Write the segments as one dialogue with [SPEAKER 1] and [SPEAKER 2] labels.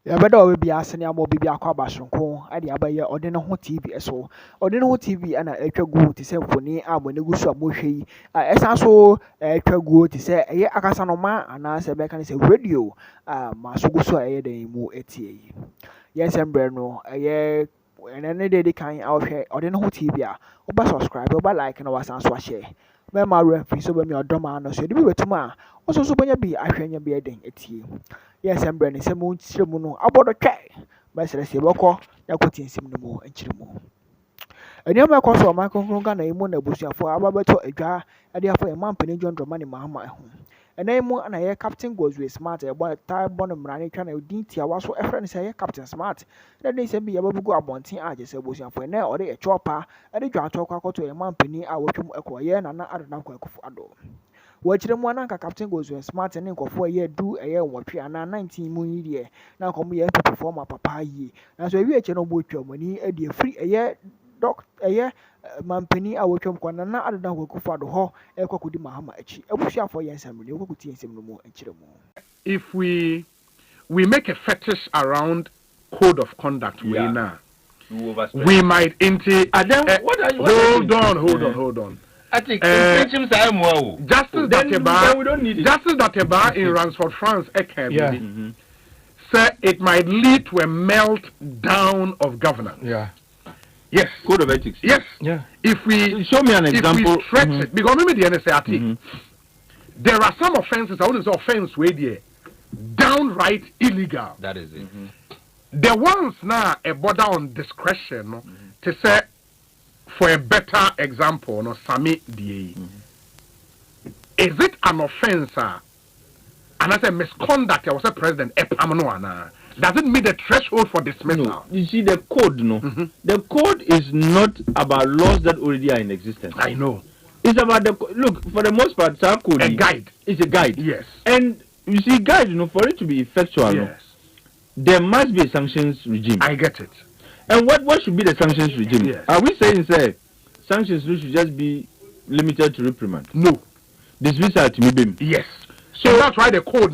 [SPEAKER 1] Ya bɛda we bia asene ama obi bia akɔ abasonko ade abayɛ ɔde ne ho TV so ɔde ne ho TV ana atwa gu te sɛ mfoni a mo ne gu so a mo hwɛ yi ɛsan so atwa gu te sɛ ɛyɛ akasa no ma ana sɛ bɛka ne sɛ radio ma so gu so a ɛyɛ dan mu etie yi yɛnsɛm brɛ no ɛyɛ ɛnɛ ne de kan a ɔhwɛ ɔde ne ho TV a woba subscribe woba like na wasan so ahyɛ mɛma refi so bɛ mi ɔdɔm ano so de bi betum a ɔso so bɛnya bi ahwɛ nya bi ɛden etie yes I'm brand sɛ mo nkyerɛ mu no abɔdɔ twɛ bɛsrɛ sɛ bɛkɔ na kɔtie nsɛm no mu nkyerɛ mu nneɛma ɛkɔ so ɔman kronkron Ghana yi mu na abusuafoɔ aba bɛtɔ adwa de afa yɛn mampanin John Dramani Mahama ho ɛnan mu ana yɛ Captain Gosway Smart ɛbɔ taa bɔ no mmara ne twa na din tiawa so ɛfrɛ no sɛ yɛ Captain Smart na de nsɛm bi yɛbɛbugu abɔnten a gyesɛ abusuafoɔ ɛnɛ ɔde ɛkyɛw pa ɛde dwa atɔ kɔ akɔtɔ yɛn mampanin a wɔtwam ɛkɔ yɛ Nana Adonam Kwaku Addo wɔkyerɛ mu ananka Captain Gosway Smart ne nkɔfoɔ ɛyɛ du ɛyɛ nwɔtwe ana 19 mu yi deɛ na nkɔm yɛ NPP former papa yi na so ewie kyɛ no bo twam ani ɛde afiri ɛyɛ ɛyɛ mampani a wɔtwam kɔ Nana Adonam Kwaku Addo hɔ ɛkɔkɔdi Mahama akyi abusuafoɔ yɛ nsɛm no wɔkɔtie nsɛm no mu nkyerɛ mu.
[SPEAKER 2] If we make a fetish around code of conduct we might hold on.
[SPEAKER 3] I think
[SPEAKER 2] Justice Dateba in Ransford, France, said it might lead to a meltdown of governance.
[SPEAKER 3] Yeah.
[SPEAKER 2] Yes.
[SPEAKER 3] Code of ethics.
[SPEAKER 2] Yes.
[SPEAKER 3] Yeah.
[SPEAKER 2] If we
[SPEAKER 3] show me an example,
[SPEAKER 2] if we stretch it, because maybe the NSA there are some offenses. I wouldn't say offense where they downright illegal.
[SPEAKER 3] That is it.
[SPEAKER 2] The ones now a border on discretion to say. For a better example, no Sami DA. Is it an offense? And I say misconduct. I was a president. Does it meet the threshold for dismissal?
[SPEAKER 3] No. You see, the code, the code is not about laws that already are in existence.
[SPEAKER 2] I know.
[SPEAKER 3] It's about the look. For the most part, code
[SPEAKER 2] a guide.
[SPEAKER 3] It's a guide.
[SPEAKER 2] Yes.
[SPEAKER 3] And you see, guide. For it to be effectual,
[SPEAKER 2] yes,
[SPEAKER 3] there must be a sanctions regime.
[SPEAKER 2] I get it.
[SPEAKER 3] And what should be the sanctions regime?
[SPEAKER 2] Yes.
[SPEAKER 3] Are we saying, say, sanctions should just be limited to reprimand?
[SPEAKER 2] No.
[SPEAKER 3] Dismissal to me.
[SPEAKER 2] Yes. So that's why the code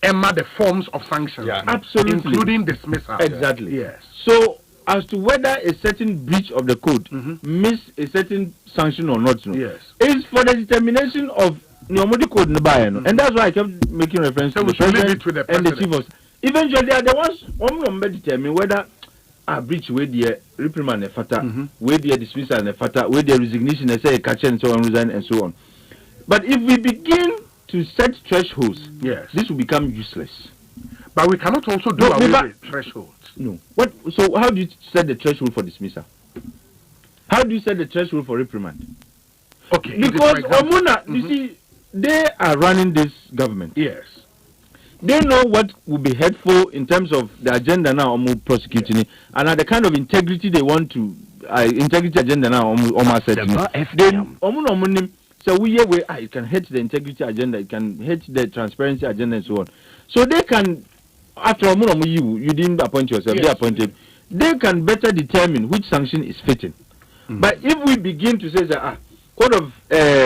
[SPEAKER 2] emma the forms of sanctions.
[SPEAKER 3] Yeah, absolutely.
[SPEAKER 2] Including dismissal.
[SPEAKER 3] Exactly.
[SPEAKER 2] Yes.
[SPEAKER 3] So as to whether a certain breach of the code means a certain sanction or not,
[SPEAKER 2] yes,
[SPEAKER 3] is for the determination of the code and that's why I kept making reference to the president and the chief of. Eventually, they are the ones who determine whether a breach where the reprimand and fata, where the dismissal and fata, where the resignation and say a catch and so on, resign and so on. But if we begin to set thresholds,
[SPEAKER 2] yes,
[SPEAKER 3] this will become useless.
[SPEAKER 2] But we cannot also do away with thresholds.
[SPEAKER 3] No. What? So how do you set the threshold for dismissal? How do you set the threshold for reprimand?
[SPEAKER 2] Okay.
[SPEAKER 3] Because Omuna, you see, they are running this government.
[SPEAKER 2] Yes.
[SPEAKER 3] They know what will be helpful in terms of the agenda now on prosecuting it, and the kind of integrity they want to integrity agenda now on setting. Then so it can hit the integrity agenda, it can hit the transparency agenda and so on. So they can, after you didn't appoint yourself, yes, they appointed. They can better determine which sanction is fitting. But if we begin to say that code of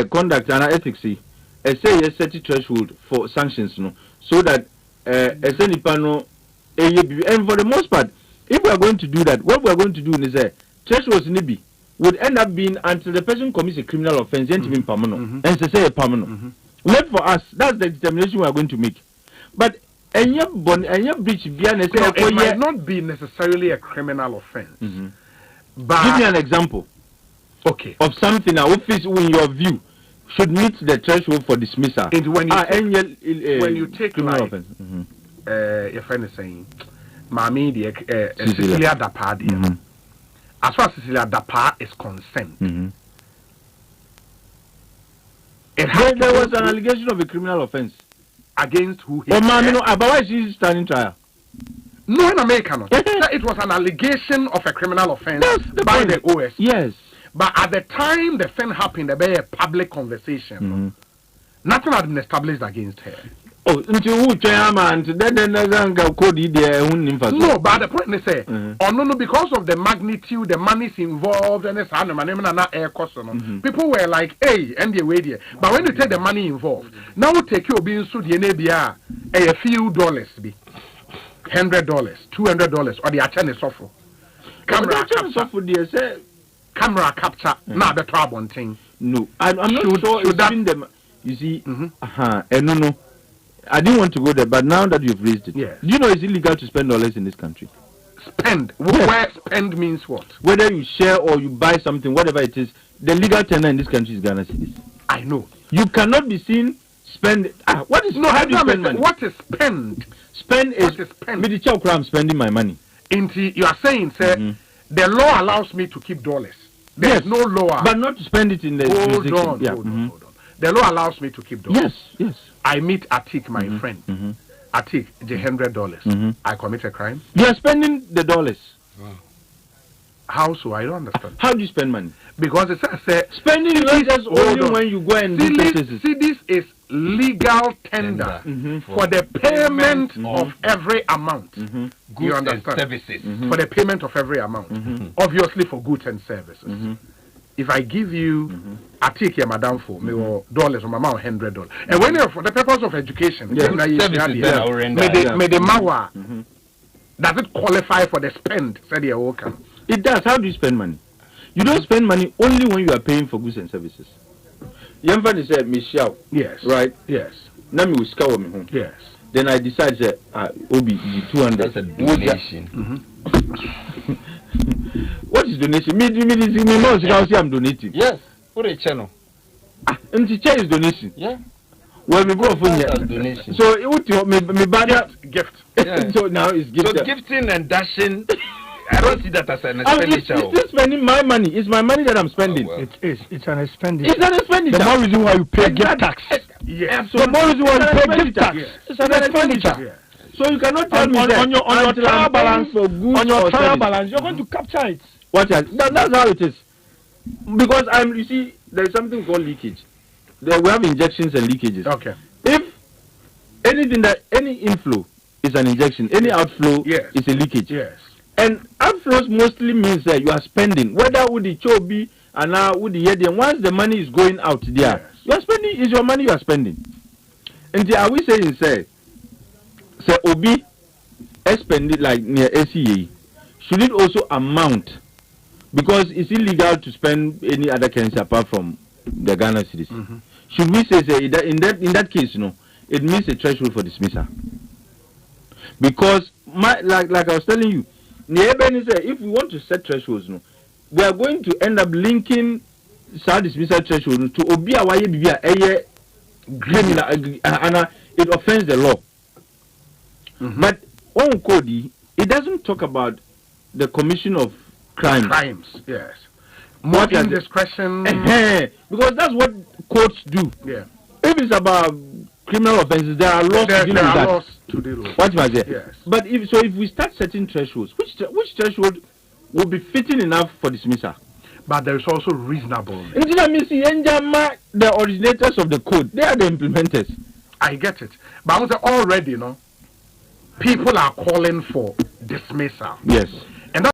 [SPEAKER 3] conduct and ethics, say a certain threshold for sanctions, so that and for the most part, if we are going to do that, what we are going to do is thresholds would end up being until the person commits a criminal offense, and permanent, and say a permanent. Not for us. That's the determination we are going to make. But and your breach
[SPEAKER 2] it might not be necessarily a criminal offense. But
[SPEAKER 3] give me an example.
[SPEAKER 2] Okay.
[SPEAKER 3] Of something that in your view should meet the threshold for dismissal.
[SPEAKER 2] When you take
[SPEAKER 3] criminal
[SPEAKER 2] like,
[SPEAKER 3] offense.
[SPEAKER 2] Your friend is saying, Mami, Cecilia Dapa, as far as Cecilia Dapa is concerned,
[SPEAKER 3] there was an allegation of a criminal offense
[SPEAKER 2] against who?
[SPEAKER 3] About she's standing trial.
[SPEAKER 2] No, in America, no. It was an allegation of a criminal offense by the OS.
[SPEAKER 3] Yes.
[SPEAKER 2] But at the time the thing happened, there was a public conversation. Nothing had been established against her.
[SPEAKER 3] Oh, until who chairman? Then code there.
[SPEAKER 2] No, but the point is say, no, because of the magnitude, the monies involved, and people were like, hey, and the way there. But when you take the money involved, now take you being sued a few dollars be. $100, $200, or the attorney suffer. Camera capture. Camera capture. Now the trouble thing.
[SPEAKER 3] No, I'm not sure it's been them. You see, no. I didn't want to go there, but now that you've raised it,
[SPEAKER 2] yes.
[SPEAKER 3] Do you know it's illegal to spend dollars in this country?
[SPEAKER 2] Spend? Where spend means what?
[SPEAKER 3] Whether you share or you buy something, whatever it is, the legal tender in this country is Ghana cedis.
[SPEAKER 2] I know.
[SPEAKER 3] You cannot be seen spend. What is
[SPEAKER 2] how do you spend money? What is spend?
[SPEAKER 3] Spend is spend. I'm spending my money.
[SPEAKER 2] You are saying, sir, the law allows me to keep dollars. There's no law.
[SPEAKER 3] But not to spend it in the
[SPEAKER 2] Hold on. The law allows me to keep dollars.
[SPEAKER 3] Yes.
[SPEAKER 2] I meet Atik, my friend. Atik, the $100. I commit a crime.
[SPEAKER 3] You are spending the dollars.
[SPEAKER 2] Wow. How so? I don't understand.
[SPEAKER 3] How do you spend money?
[SPEAKER 2] Because it says
[SPEAKER 3] spending is just only when you go and do purchases.
[SPEAKER 2] See, this is legal tender for the payment of every amount. You understand?
[SPEAKER 4] Services.
[SPEAKER 2] For the payment of every amount. Obviously for goods and services. If I give you, I take your madam for me or dollars or my mom $100, and when you're for the purpose of education, may the mawa does it qualify for the spend? Said the worker.
[SPEAKER 3] It does. How do you spend money? You don't spend money only when you are paying for goods and services. Yamfani said, Michelle.
[SPEAKER 2] Yes.
[SPEAKER 3] Right?
[SPEAKER 2] Yes.
[SPEAKER 3] Now me will scour me home.
[SPEAKER 2] Yes.
[SPEAKER 3] Then I decide that Obi the 200.
[SPEAKER 4] That's a donation.
[SPEAKER 3] What is donation? Me I'm donating.
[SPEAKER 4] Yes. What a channel.
[SPEAKER 3] And the chair is donation.
[SPEAKER 4] Yeah.
[SPEAKER 3] Well, me go for
[SPEAKER 4] donation.
[SPEAKER 3] So it would me buy
[SPEAKER 2] gift.
[SPEAKER 4] Yeah.
[SPEAKER 3] So now it's gift.
[SPEAKER 4] So gifting and dashing. I don't see that as an expenditure.
[SPEAKER 3] I'm still spending my money. It's my money that I'm spending.
[SPEAKER 4] Oh, well.
[SPEAKER 1] It's an expenditure.
[SPEAKER 3] It's an expenditure.
[SPEAKER 1] The more reason why you pay gift tax.
[SPEAKER 2] Yes.
[SPEAKER 1] The more reason why you pay gift tax.
[SPEAKER 3] It's an expenditure.
[SPEAKER 2] Yes.
[SPEAKER 3] So you cannot tell me
[SPEAKER 1] that on your trial balance
[SPEAKER 3] for goods
[SPEAKER 1] on your trial
[SPEAKER 3] service.
[SPEAKER 1] Balance, you're going to capture it.
[SPEAKER 3] That's how it is. Because you see, there is something called leakage. We have injections and leakages.
[SPEAKER 2] Okay.
[SPEAKER 3] If any inflow is an injection, any outflow is a leakage.
[SPEAKER 2] Yes.
[SPEAKER 3] And outflows mostly means that you are spending, whether with the chobi and now with the yedi. And once the money is going out there, you are spending. Is your money you are spending? And are we saying say Obi spend it like near ACA? Should it also amount? Because it's illegal to spend any other currency apart from the Ghana cedis. Should we say in that case, it means a threshold for dismissal? Because like I was telling you, if we want to set thresholds, we are going to end up linking dismissal threshold to Obi Awaye Bibia criminal and it offends the law. But on Cody, it doesn't talk about the commission of crimes.
[SPEAKER 2] Yes. More indiscretion.
[SPEAKER 3] Because that's what courts do.
[SPEAKER 2] Yeah.
[SPEAKER 3] If it's about criminal offenses, there are laws to deal with that. What was it?
[SPEAKER 2] Yes.
[SPEAKER 3] But if we start setting thresholds, which threshold will be fitting enough for dismissal?
[SPEAKER 2] But there is also reasonableness.
[SPEAKER 3] The originators of the code, they are the implementers.
[SPEAKER 2] I get it. But I was already, people are calling for dismissal.
[SPEAKER 3] Yes.